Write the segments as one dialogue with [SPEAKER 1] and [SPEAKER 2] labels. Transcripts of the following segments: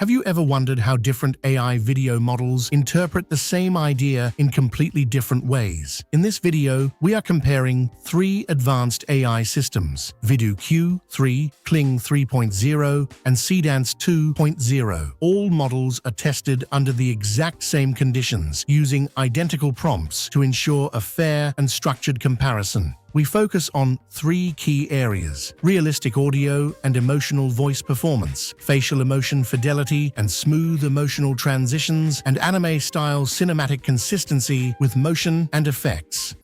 [SPEAKER 1] Have you ever wondered how different AI video models interpret the same idea in completely different ways? In this video, we are comparing three advanced AI systems: Vidu Q3, Kling 3.0, and Seedance 2.0. All models are tested under the exact same conditions, using identical prompts to ensure a fair and structured comparison. We focus on three key areas: realistic audio and emotional voice performance, facial emotion fidelity and smooth emotional transitions, and anime-style cinematic consistency with motion and effects.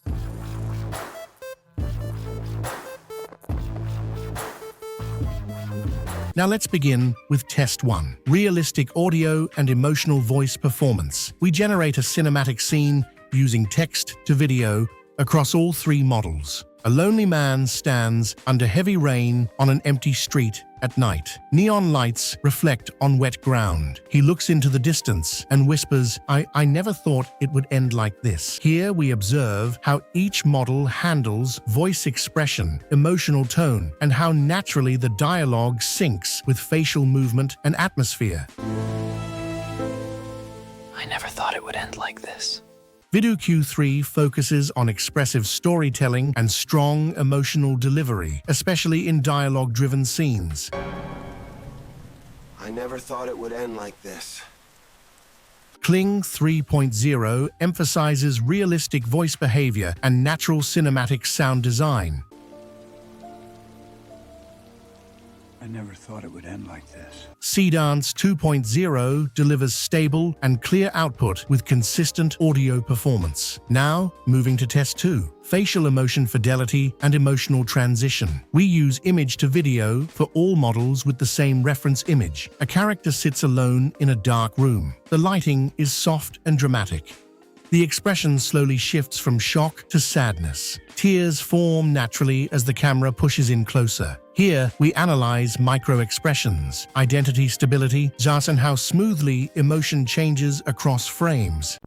[SPEAKER 1] Now let's begin with Test 1. Realistic audio and emotional voice performance. We generate a cinematic scene using text to video across all three models. A lonely man stands under heavy rain on an empty street at night. Neon lights reflect on wet ground. He looks into the distance and whispers, I never thought it would end like this. Here we observe how each model handles voice expression, emotional tone, and how naturally the dialogue syncs with facial movement and atmosphere.
[SPEAKER 2] I never thought it would end like this.
[SPEAKER 1] Vidu Q3 focuses on expressive storytelling and strong emotional delivery, especially in dialogue-driven scenes.
[SPEAKER 3] I never thought it would end like this.
[SPEAKER 1] Kling 3.0 emphasizes realistic voice behavior and natural cinematic sound design.
[SPEAKER 4] I never thought it would end like this.
[SPEAKER 1] Seedance 2.0 delivers stable and clear output with consistent audio performance. Now, moving to Test 2. Facial emotion fidelity and emotional transition. We use image to video for all models with the same reference image. A character sits alone in a dark room. The lighting is soft and dramatic. The expression slowly shifts from shock to sadness. Tears form naturally as the camera pushes in closer. Here, we analyze micro-expressions, identity stability, and how smoothly emotion changes across frames.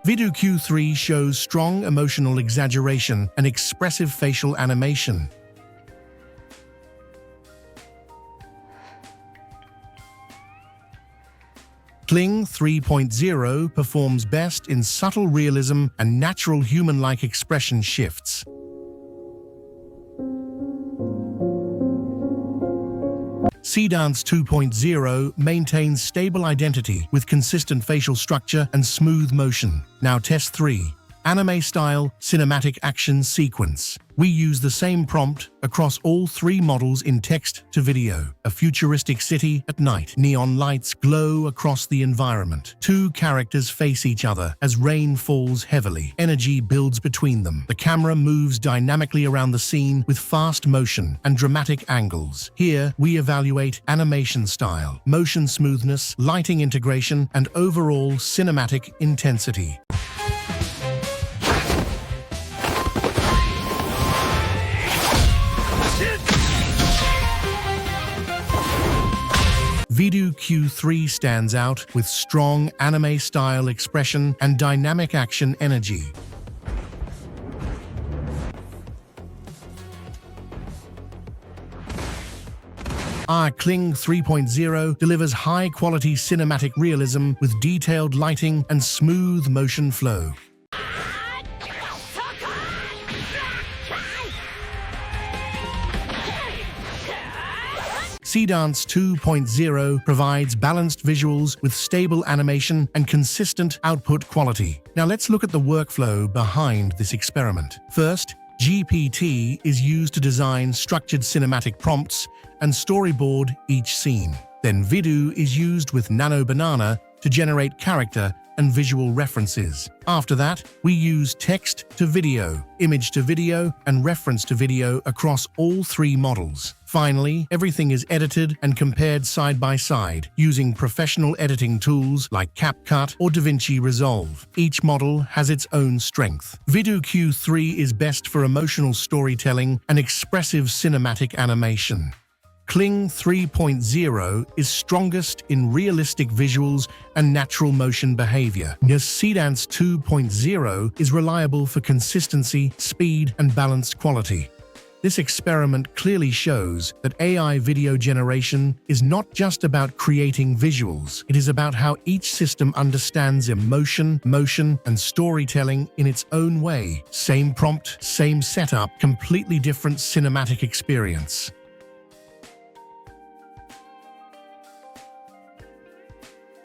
[SPEAKER 1] Vidu Q3 shows strong emotional exaggeration and expressive facial animation. Kling 3.0 performs best in subtle realism and natural human-like expression shifts. Seedance 2.0 maintains stable identity with consistent facial structure and smooth motion. Now Test 3. Anime-style cinematic action sequence. We use the same prompt across all three models in text to video. A futuristic city at night. Neon lights glow across the environment. Two characters face each other as rain falls heavily. Energy builds between them. The camera moves dynamically around the scene with fast motion and dramatic angles. Here, we evaluate animation style, motion smoothness, lighting integration, and overall cinematic intensity. Vidu Q3 stands out with strong anime-style expression and dynamic action energy. Our Kling 3.0 delivers high-quality cinematic realism with detailed lighting and smooth motion flow. Seedance 2.0 provides balanced visuals with stable animation and consistent output quality. Now let's look at the workflow behind this experiment. First, GPT is used to design structured cinematic prompts and storyboard each scene. Then Vidu is used with Nano Banana to generate character and visual references. After that, we use text to video, image to video, and reference to video across all three models. Finally, everything is edited and compared side by side using professional editing tools like CapCut or DaVinci Resolve. Each model has its own strength. Vidu Q3 is best for emotional storytelling and expressive cinematic animation. Kling 3.0 is strongest in realistic visuals and natural motion behavior. Seedance 2.0 is reliable for consistency, speed, and balanced quality. This experiment clearly shows that AI video generation is not just about creating visuals. It is about how each system understands emotion, motion, and storytelling in its own way. Same prompt, same setup, completely different cinematic experience.